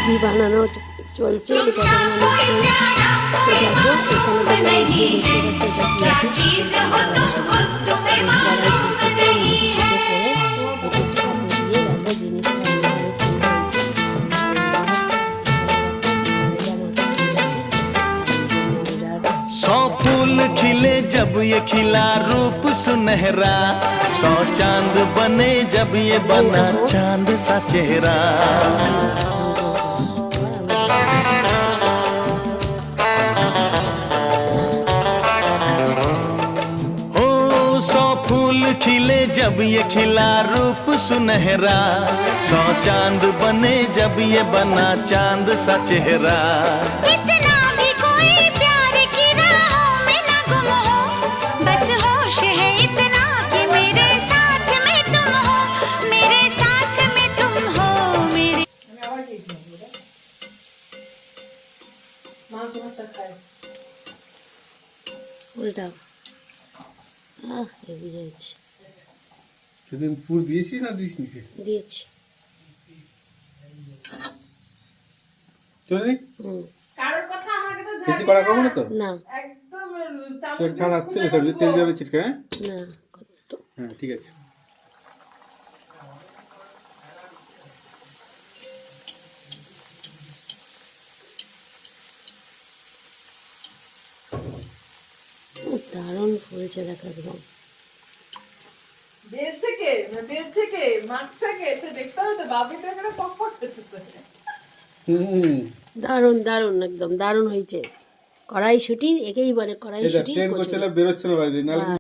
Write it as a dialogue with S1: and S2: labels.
S1: ঘি বানানো চলছে। এটা তোমরা নিশ্চয়ই দেখো, এখানে তোমরা নিশ্চয়ই দেখতে পাচ্ছ এটা কি আছে। কড়াই শুকিয়ে মিক্সিতে করে একটু ছাতু দিয়ে দেখো জিনিসটা এভাবে কি হয়েছে।
S2: सौ फूल खिले जब ये खिला रूप सुनहरा, 100 चांद बने जब ये बना चांद सा चेहरा। ओ 100 फूल खिले जब ये खिला रूप सुनहरा, 100 चांद बने जब ये बना चांद सा चेहरा।
S1: উল্টা হেভি হয়েছে।
S3: সেদিন পুর দিয়েছিস না দিস নিচে
S1: দিয়েছি।
S3: চলে
S4: কারোর কথা আমাকে তো
S3: বেশি করা খাবো না তো,
S1: না
S4: একদম
S3: চল ছাড় আসতে সবজি তেল যাবে ছিটকা। হ্যাঁ
S1: না কত
S3: হ্যাঁ ঠিক আছে।
S1: দারুণ ফুলছে দেখো একদম।
S4: বেরছে কে না বেরছে কে মাখছে কে সে দেখতে হবে তো। বাবি তো এখানে পকপক করতেছে।
S1: দারুণ দারুণ একদম দারুণ হয়েছে। কড়াইশুঁটি একেই বলে
S3: এটা
S1: কড়াইশুঁটি
S3: ট্রেন করছিল বেরোচ্ছে না বাইরে নাহলে